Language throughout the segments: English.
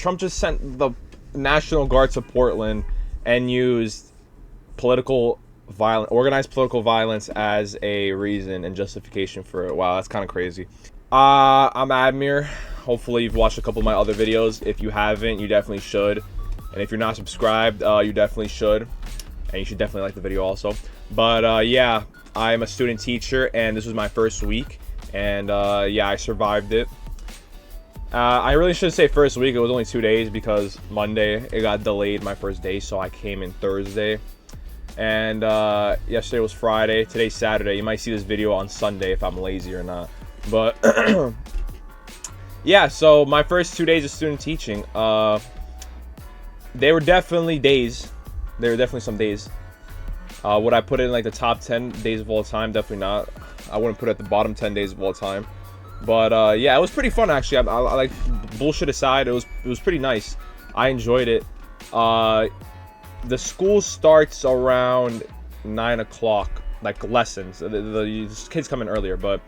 Trump just sent the National Guard to Portland and used organized political violence as a reason and justification for it. Wow, that's kind of crazy. I'm Admir. Hopefully you've watched a couple of my other videos. If you haven't, you definitely should. And if you're not subscribed, you definitely should. And you should definitely like the video also. But yeah, I'm a student teacher, and this was my first week. And yeah, I survived it. I really should say first week. It was only 2 days because Monday it got delayed my first day, so I came in Thursday. And yesterday was Friday. Today's Saturday. You might see this video on Sunday if I'm lazy or not. But yeah, so my first 2 days of student teaching, they were definitely days. There were definitely some days. Would I put it in like the top 10 days of all time? Definitely not. I wouldn't put it at the bottom 10 days of all time. But yeah, it was pretty fun actually. I like, bullshit aside, it was pretty nice. I enjoyed it. The school starts around 9 o'clock, like lessons. The kids come in earlier, but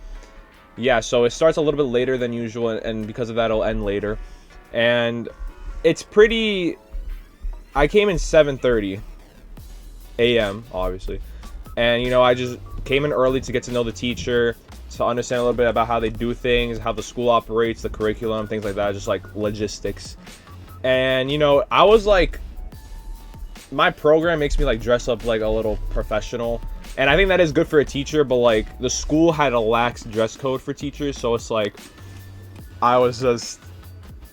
yeah, so it starts a little bit later than usual, and because of that, it'll end later. And it's pretty. I came in 7:30 a.m. obviously, and you know, I just came in early to get to know the teacher, to understand a little bit about how they do things, how the school operates, the curriculum, things like that, just like logistics. And you know, I was like, my program makes me like dress up like a little professional, and I think that is good for a teacher, but like the school had a lax dress code for teachers, so it's like I was just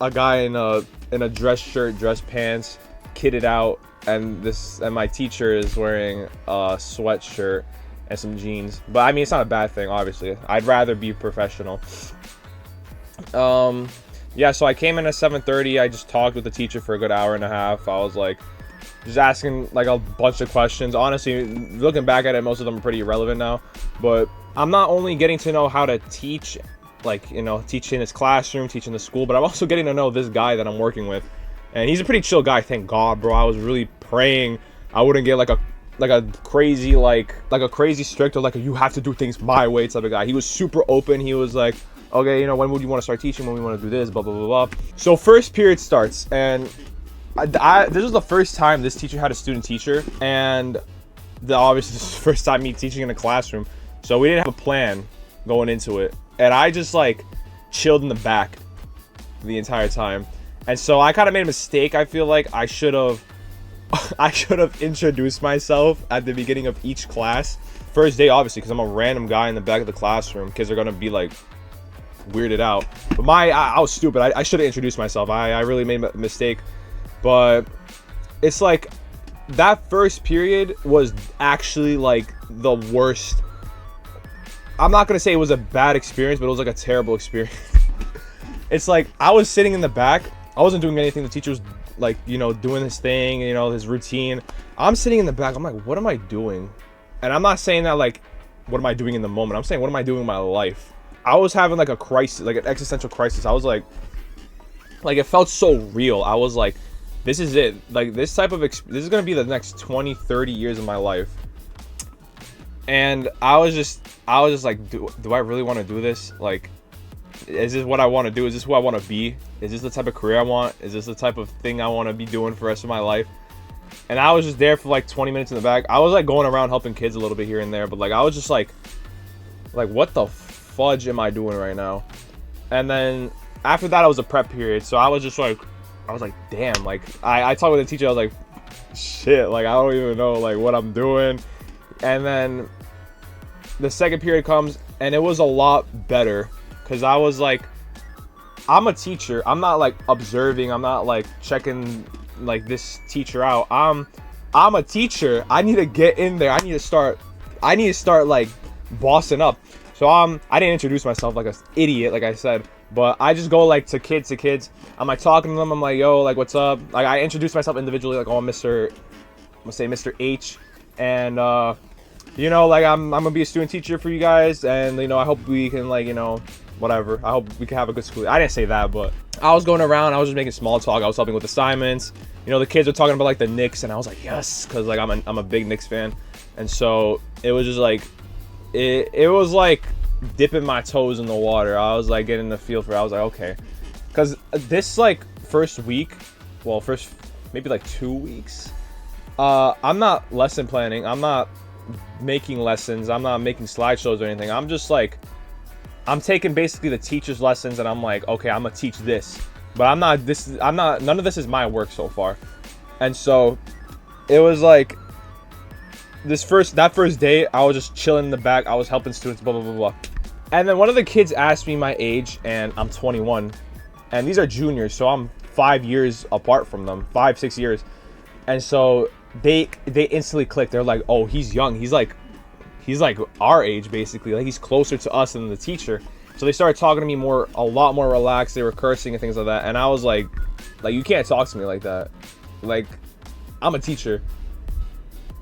a guy in a dress shirt, dress pants, kitted out, and my teacher is wearing a sweatshirt and some jeans. But I mean, it's not a bad thing, obviously. I'd rather be professional. Yeah, so I came in at 7:30. I just talked with the teacher for a good hour and a half. I was like just asking like a bunch of questions. Honestly, looking back at it, most of them are pretty irrelevant now. But I'm not only getting to know how to teach, like, you know, teach in his classroom, teach in the school, but I'm also getting to know this guy that I'm working with. And he's a pretty chill guy, thank God, bro. I was really praying I wouldn't get like a crazy strict, or like a you have to do things my way type of guy. He was super open. He was like, okay, you know, when would you want to start teaching, when we want to do this, blah blah blah blah. So first period starts, and this was the first time this teacher had a student teacher, and obviously this is the first time me teaching in a classroom, so we didn't have a plan going into it, and I just like chilled in the back the entire time. And so I kind of made a mistake. I feel like I should have introduced myself at the beginning of each class. First day, obviously, because I'm a random guy in the back of the classroom. Kids are gonna be like weirded out. But I was stupid. I should have introduced myself. I really made a mistake. But it's like that first period was actually like the worst. I'm not gonna say it was a bad experience, but it was like a terrible experience. It's like I was sitting in the back. I wasn't doing anything. The teacher was like, you know, doing his thing, you know, his routine. I'm sitting in the back. I'm like, what am I doing? And I'm not saying that like, what am I doing in the moment? I'm saying, what am I doing in my life? I was having like a crisis, like an existential crisis. I was like it felt so real. I was like, this is it. Like this type of this is going to be the next 20, 30 years of my life. And I was just like, do I really want to do this? Like, is this what I want to do? Is this who I want to be? Is this the type of career I want? Is this the type of thing I want to be doing for the rest of my life? And I was just there for like 20 minutes in the back. I was like going around helping kids a little bit here and there, but like I was just like what the fudge am I doing right now? And then after that, it was a prep period. So I was like, damn, like I talked with the teacher. I was like, shit, like I don't even know like what I'm doing. And then the second period comes, and it was a lot better. Because I was like, I'm a teacher. I'm not like observing. I'm not like checking like this teacher out. I'm a teacher. I need to get in there. I need to start like bossing up. So I didn't introduce myself like an idiot, like I said, but I just go like to kids. I'm like talking to them. I'm like, yo, like what's up? Like I introduce myself individually, like, oh, I'm gonna say Mr. H, and you know, like I'm gonna be a student teacher for you guys, and you know, I hope we can like, you know, whatever. I hope we can have a good school. I didn't say that, but I was going around. I was just making small talk. I was helping with assignments. You know, the kids were talking about like the Knicks, and I was like, yes, because like I'm a big Knicks fan, and so it was just like it was like dipping my toes in the water. I was like getting the feel for it. I was like, okay, because this like first week, well, first maybe like 2 weeks, I'm not lesson planning. I'm not making lessons. I'm not making slideshows or anything. I'm just like, I'm taking basically the teacher's lessons and I'm like, okay, I'm gonna teach this, but none of this is my work so far. And so it was like that first day, I was just chilling in the back. I was helping students, blah, blah, blah, blah. And then one of the kids asked me my age, and I'm 21, and these are juniors, so I'm 5 years apart from them, 5-6 years. And so they instantly clicked. They're like, oh, he's young. He's like our age, basically. Like, he's closer to us than the teacher. So they started talking to me a lot more relaxed. They were cursing and things like that. And I was like, you can't talk to me like that. Like, I'm a teacher.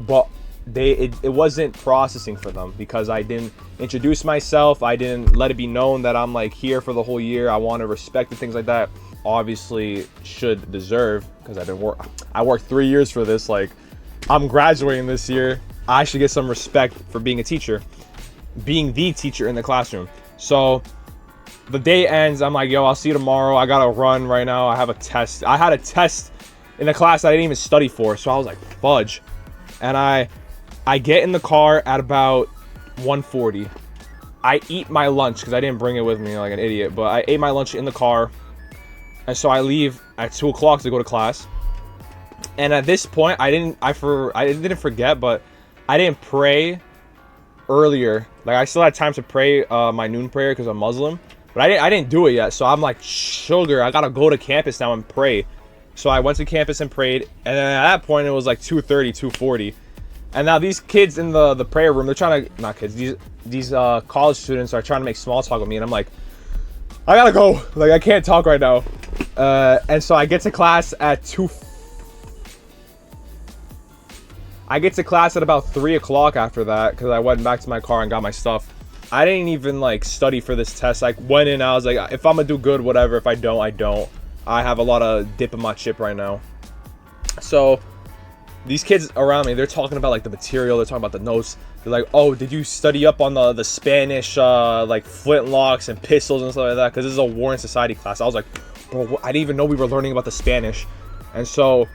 But it wasn't processing for them because I didn't introduce myself. I didn't let it be known that I'm like here for the whole year. I want to respect and things like that. Obviously should deserve, because I worked 3 years for this. Like, I'm graduating this year. I should get some respect for being a teacher, being the teacher in the classroom. So the day ends. I'm like, yo, I'll see you tomorrow. I gotta run right now. I have a test. I had a test in a class I didn't even study for. So I was like, fudge. And I get in the car at about 1:40. I eat my lunch because I didn't bring it with me like an idiot, but I ate my lunch in the car. And so I leave at 2 o'clock to go to class. And at this point, I didn't forget, but I didn't pray earlier. Like, I still had time to pray my noon prayer because I'm Muslim, but I didn't do it yet. So I'm like, sugar, I gotta go to campus now and pray. So I went to campus and prayed, and then at that point it was like 2:30, 2:40. And now these kids in the prayer room, they're trying to, not kids, these college students are trying to make small talk with me, and I'm like, I gotta go. Like, I can't talk right now. And so I get to class at I get to class at about 3 o'clock after that, because I went back to my car and got my stuff. I didn't even like study for this test. I went in, I was like, if I'm gonna do good, whatever. If I don't, I don't. I have a lot of dip in my chip right now. So these kids around me, they're talking about like the material, they're talking about the notes. They're like, oh, did you study up on the Spanish like flintlocks and pistols and stuff like that? Because this is a war and society class. I was like, bro, I didn't even know we were learning about the Spanish. And so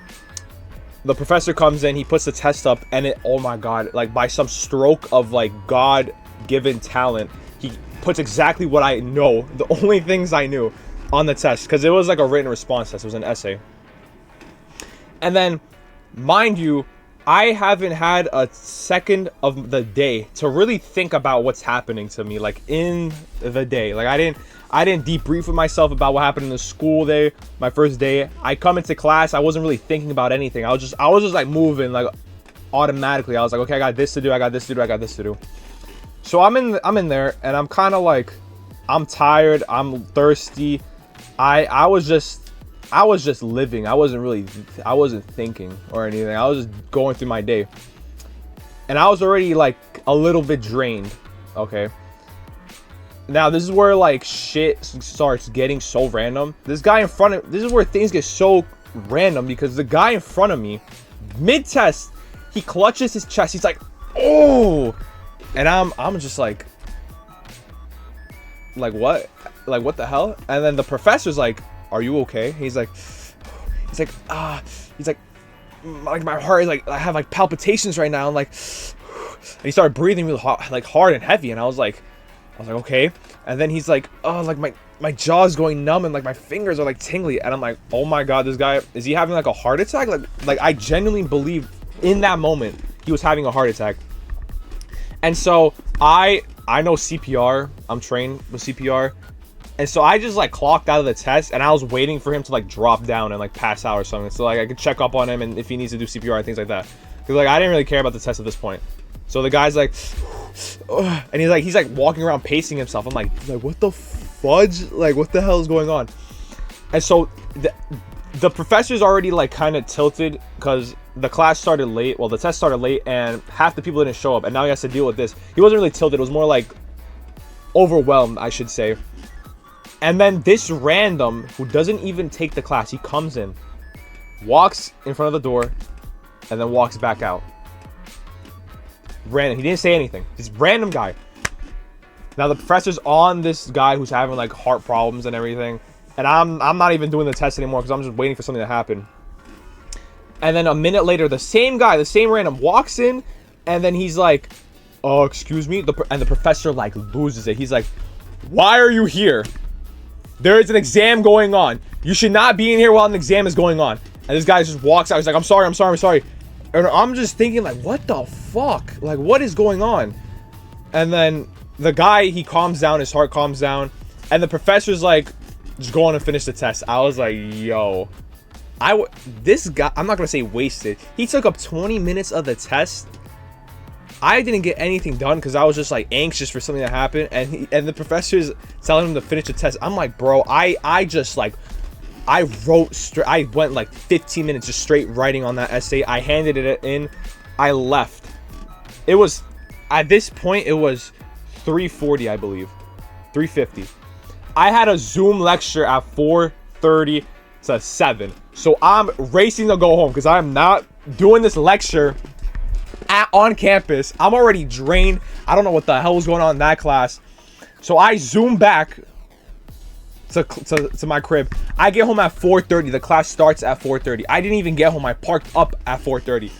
the professor comes in, he puts the test up, and it, oh my god, like by some stroke of like God-given talent, he puts exactly what I know, the only things I knew, on the test, because it was like a written response test. It was an essay. And then, mind you, I haven't had a second of the day to really think about what's happening to me, like in the day. Like, I didn't debrief with myself about what happened in the school day, my first day. I come into class, I wasn't really thinking about anything. I was just like moving like automatically. I was like, okay, I got this to do, I got this to do, I got this to do. So I'm in there, and I'm kind of like, I'm tired, I'm thirsty. I was just living. I wasn't thinking or anything. I was just going through my day. And I was already like a little bit drained. Okay. Now this is where like shit starts getting so random. This is where things get so random, because the guy in front of me, mid-test, he clutches his chest. He's like, oh, and I'm just like what? Like, what the hell? And then the professor's like, are you okay? He's like my heart is like, I have like palpitations right now. And like, and he started breathing really hard and heavy. And I was like, okay. And then he's like, oh, like my jaw's going numb and like my fingers are like tingly. And I'm like, oh my god, this guy, is he having like a heart attack? Like I genuinely believe in that moment he was having a heart attack. And so I know CPR. I'm trained with CPR. And so I just like clocked out of the test, and I was waiting for him to like drop down and like pass out or something, so like I could check up on him and if he needs to do CPR and things like that. Because like I didn't really care about the test at this point. So the guy's like, and he's like walking around pacing himself. I'm like what the fudge? Like, what the hell is going on? And so the professor's already like kind of tilted because the class started late. Well, the test started late, and half the people didn't show up, and now he has to deal with this. He wasn't really tilted. It was more like overwhelmed, I should say. And then this random who doesn't even take the class, he comes in, walks in front of the door, and then walks back out. Random. He didn't say anything. This random guy. Now the professor's on this guy who's having like heart problems and everything, And I'm not even doing the test anymore because I'm just waiting for something to happen. And then a minute later, the same guy, the same random, walks in, and then he's like, "Oh, excuse me," and the professor like loses it. He's like, "Why are you here? There is an exam going on. You should not be in here while an exam is going on." And this guy just walks out. He's like, I'm sorry. And I'm just thinking, like, what the fuck? Like, what is going on? And then the guy, he calms down. His heart calms down. And the professor's like, just go on and finish the test. I was like, yo. This guy, I'm not going to say wasted. He took up 20 minutes of the test. I didn't get anything done because I was just like anxious for something to happen. And the professor's telling him to finish the test. I'm like, bro, I wrote straight. I went like 15 minutes just straight writing on that essay. I handed it in. I left. It was, at this point, it was 3:40, I believe. 3:50. I had a Zoom lecture at 4:30 to 7. So I'm racing to go home because I'm not doing this lecture on campus. I'm already drained. I don't know what the hell was going on in that class. So I zoom back to my crib. I get home at 4:30. The class starts at 4:30. I didn't even get home. I parked up at 4:30.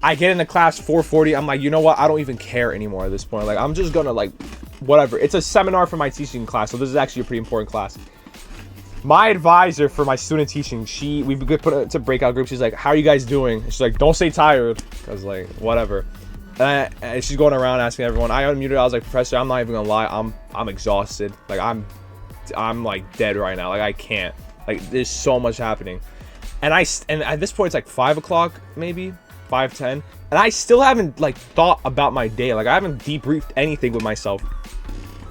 I get into class 4:40. I'm like, you know what? I don't even care anymore at this point. Like, I'm just gonna like, whatever. It's a seminar for my teaching class, so this is actually a pretty important class. My advisor for my student teaching, we put it to breakout groups. She's like, how are you guys doing? And she's like, don't stay tired, because like, whatever. And she's going around asking everyone. I unmuted. I was like, Professor, I'm not even gonna lie. I'm exhausted. Like, I'm like dead right now. Like, I can't. Like, there's so much happening. And at this point, it's like 5 o'clock, maybe 5:10, and I still haven't like thought about my day. Like, I haven't debriefed anything with myself.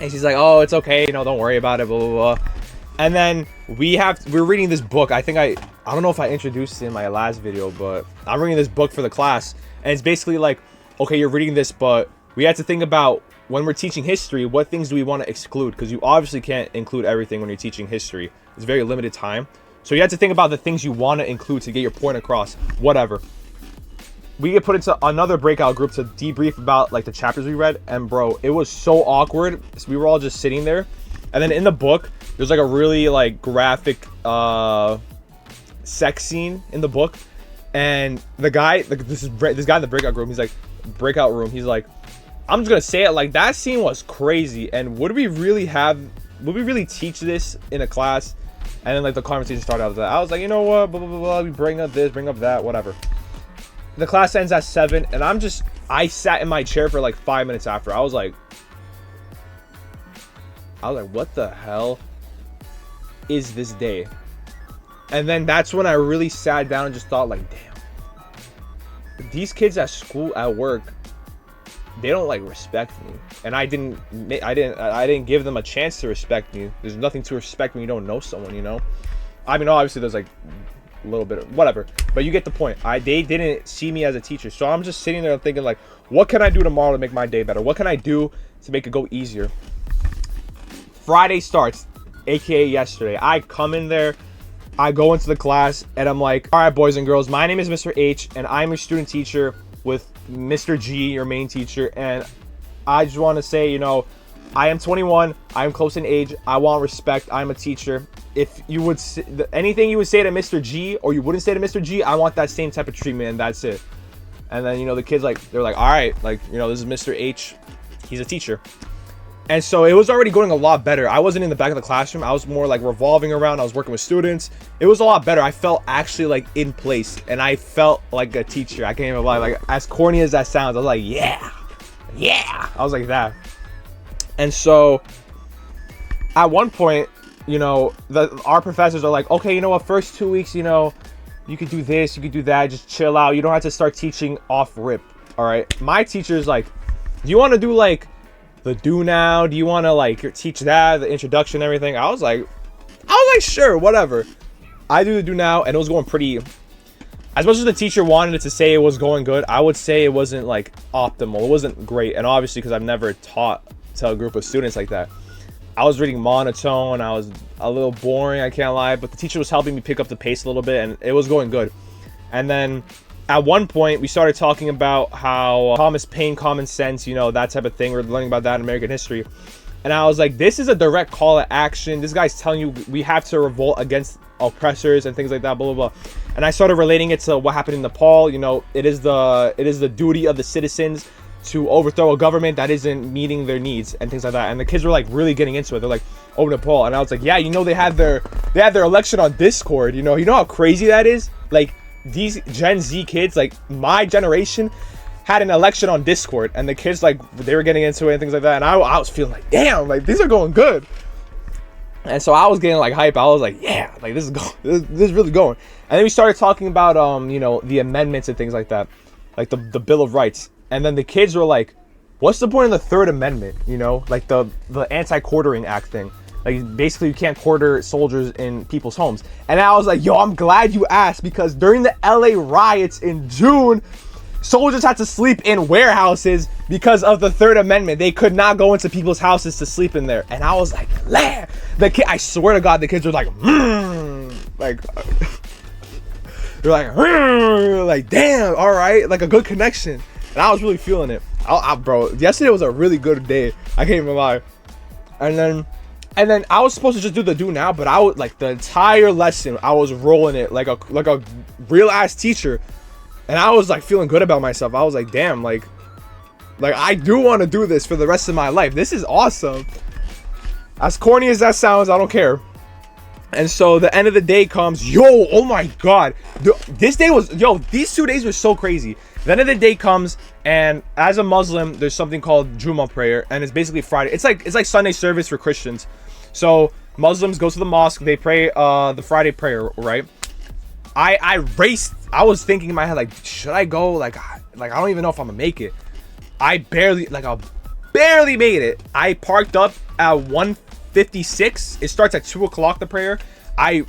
And she's like, oh, it's okay, you know, don't worry about it, blah blah blah. And then we're reading this book. I think I don't know if I introduced it in my last video, but I'm reading this book for the class, and it's basically like, okay, you're reading this, but we have to think about when we're teaching history, what things do we want to exclude? Because you obviously can't include everything when you're teaching history. It's very limited time. So you have to think about the things you want to include to get your point across, whatever. We get put into another breakout group to debrief about like the chapters we read, and bro, it was so awkward. So we were all just sitting there, and then in the book, there's like a really like graphic sex scene in the book, and the guy, like this guy in the breakout group, he's like, breakout room, he's like, I'm just gonna say it, like, that scene was crazy, and would we really teach this in a class? And then like the conversation started out of that. I was like, you know what, blah blah blah blah, we bring up this, bring up that, whatever. The class ends at 7, and I sat in my chair for like 5 minutes after. I was like, what the hell is this day? And then that's when I really sat down and just thought, like, damn, these kids at school, at work, they don't like respect me, and I didn't give them a chance to respect me. There's nothing to respect when you don't know someone, you know. I mean, obviously there's like a little bit of whatever, but you get the point. They didn't see me as a teacher, so I'm just sitting there thinking, like, what can I do tomorrow to make my day better? What can I do to make it go easier? Friday starts, aka yesterday. I come in there, I go into the class, and I'm like, all right, boys and girls, my name is Mr. H, and I'm your student teacher with Mr. G, your main teacher, and I just want to say, you know, I am 21, I am close in age, I want respect, I'm a teacher. If you would anything you would say to Mr. G or you wouldn't say to Mr. G, I want that same type of treatment, and that's it. And then, you know, the kids, like, they're like, all right, like, you know, this is Mr. H, he's a teacher. And so it was already going a lot better. I wasn't in the back of the classroom. I was more like revolving around. I was working with students. It was a lot better. I felt actually like in place, and I felt like a teacher. I can't even lie. Like, as corny as that sounds, I was like, yeah. I was like that. And so at one point, you know, our professors are like, okay, you know what, first 2 weeks, you know, you could do this, you could do that, just chill out. You don't have to start teaching off rip. All right. My teacher's like, do you want to do like the do now? Do you want to like teach that, the introduction, everything? I was like, sure, whatever. I do the do now, and it was going pretty. As much as the teacher wanted it to say it was going good, I would say it wasn't like optimal. It wasn't great, and obviously because I've never taught to a group of students like that. I was reading monotone. I was a little boring, I can't lie, but the teacher was helping me pick up the pace a little bit, and it was going good. And then at one point, we started talking about how Thomas Paine, common sense, you know, that type of thing. We're learning about that in American history. And I was like, this is a direct call to action. This guy's telling you we have to revolt against oppressors and things like that, blah blah blah. And I started relating it to what happened in Nepal. You know, it is the duty of the citizens to overthrow a government that isn't meeting their needs and things like that. And the kids were like really getting into it. They're like, oh, Nepal. And I was like, yeah, you know, they had their election on Discord. You know how crazy that is? Like, these Gen Z kids, like my generation, had an election on Discord, and the kids, like, they were getting into it and things like that. And I was feeling like, damn, like these are going good. And so I was getting like hype. I was like, yeah, like this is going, this is really going. And then we started talking about you know, the amendments and things like that, like the Bill of Rights. And then the kids were like, what's the point of the Third Amendment? You know, like the anti-quartering act thing. Like, basically you can't quarter soldiers in people's homes. And I was like, yo, I'm glad you asked, because during the LA riots in June, soldiers had to sleep in warehouses because of the Third Amendment. They could not go into people's houses to sleep in there. And I was like, man, I swear to God, the kids were like, like, they're like, damn, all right, like a good connection. And I was really feeling it. Bro, yesterday was a really good day. I can't even lie. And then I was supposed to just do the do now, but I was like, the entire lesson, I was rolling it like a real ass teacher. And I was like feeling good about myself. I was like, damn, like I do want to do this for the rest of my life. This is awesome. As corny as that sounds, I don't care. And so the end of the day comes. Yo, oh my God. This day was, these 2 days were so crazy. The end of the day comes, and as a Muslim, there's something called Jummah prayer, and it's basically Friday. It's like Sunday service for Christians. So Muslims go to the mosque, they pray the Friday prayer, right? I raced. I was thinking in my head, like, should I go? Like I don't even know if I'm gonna make it. I barely made it. I parked up at 1:56. It starts at 2 o'clock, the prayer. I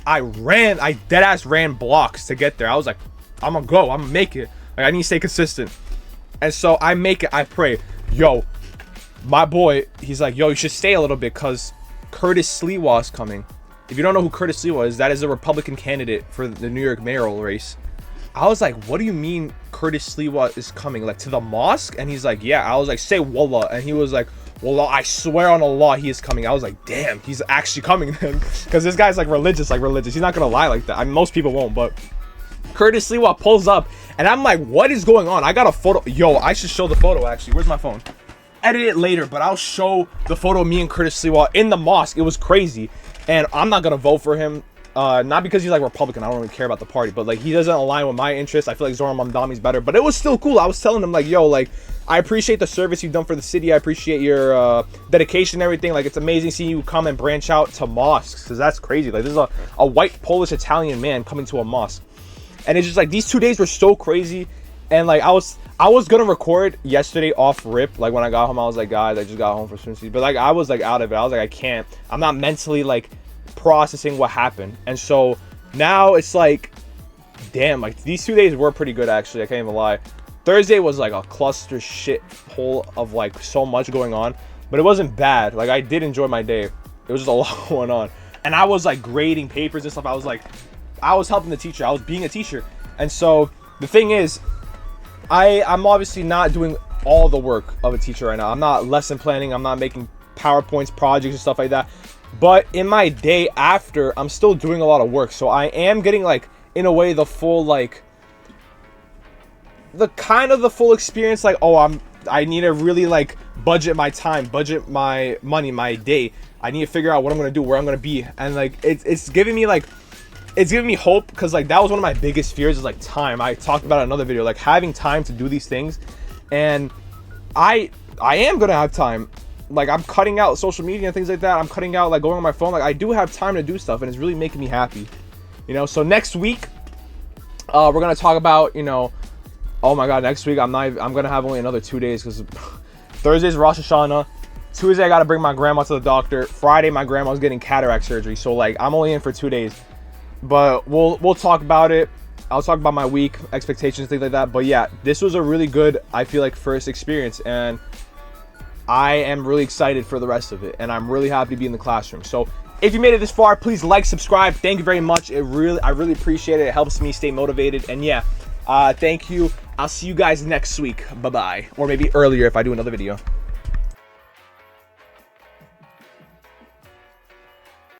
dead ass ran blocks to get there. I was like, I'm gonna go. I'm gonna make it. Like, I need to stay consistent. And so I make it. I pray. Yo, my boy, he's like, yo, you should stay a little bit because Curtis Sliwa is coming. If you don't know who Curtis Sliwa is, that is a Republican candidate for the New York mayoral race. I was like, what do you mean Curtis Sliwa is coming? Like, to the mosque? And he's like, yeah. I was like, say wallah. And he was like, wallah, I swear on Allah, he is coming. I was like, damn, he's actually coming then. Because this guy's like religious. He's not going to lie like that. I mean, most people won't, but Curtis Sliwa pulls up. And I'm like, what is going on? I got a photo. Yo, I should show the photo, actually. Where's my phone? Edit it later, but I'll show the photo of me and Curtis Sliwa in the mosque. It was crazy. And I'm not going to vote for him. Not because he's like Republican. I don't really care about the party. But like, he doesn't align with my interests. I feel like Zoran Mamdani's better. But it was still cool. I was telling him like, yo, like, I appreciate the service you've done for the city. I appreciate your dedication and everything. Like, it's amazing seeing you come and branch out to mosques. Because that's crazy. Like, this is a white Polish Italian man coming to a mosque. And it's just like, these 2 days were so crazy. And like, I was gonna record yesterday off rip. Like, when I got home, I was like, guys, I just got home for swim season. But like, I was like out of it. I was like, I'm not mentally like processing what happened. And so now it's like, damn, like these 2 days were pretty good, actually. I can't even lie. Thursday was like a cluster shit hole of like so much going on, but it wasn't bad. Like, I did enjoy my day. There was just a lot going on. And I was like grading papers and stuff. I was helping the teacher. I was being a teacher. And so the thing is, I'm obviously not doing all the work of a teacher right now. I'm not lesson planning. I'm not making PowerPoints, projects, and stuff like that. But in my day after, I'm still doing a lot of work. So I am getting like, in a way, the full like, the full experience. Like, oh, I need to really like budget my time, budget my money, my day. I need to figure out what I'm gonna do, where I'm gonna be. And like, it's giving me like, it's giving me hope, because like, that was one of my biggest fears, is like time. I talked about it in another video, like having time to do these things. And I am gonna have time. Like, I'm cutting out social media and things like that. I'm cutting out like going on my phone. Like, I do have time to do stuff, and it's really making me happy, you know. So next week we're gonna talk about, you know, oh my God, next week I'm gonna have only another 2 days, because Thursday's Rosh Hashanah. Tuesday I gotta bring my grandma to the doctor. Friday my grandma's getting cataract surgery, so like, I'm only in for 2 days. But we'll talk about it. I'll talk about my week, expectations, things like that. But yeah, this was a really good, I feel like, first experience, and I am really excited for the rest of it, and I'm really happy to be in the classroom. So if you made it this far, please like, subscribe. Thank you very much. I really appreciate it. It helps me stay motivated. And yeah, thank you. I'll see you guys next week. Bye-bye. Or maybe earlier if I do another video.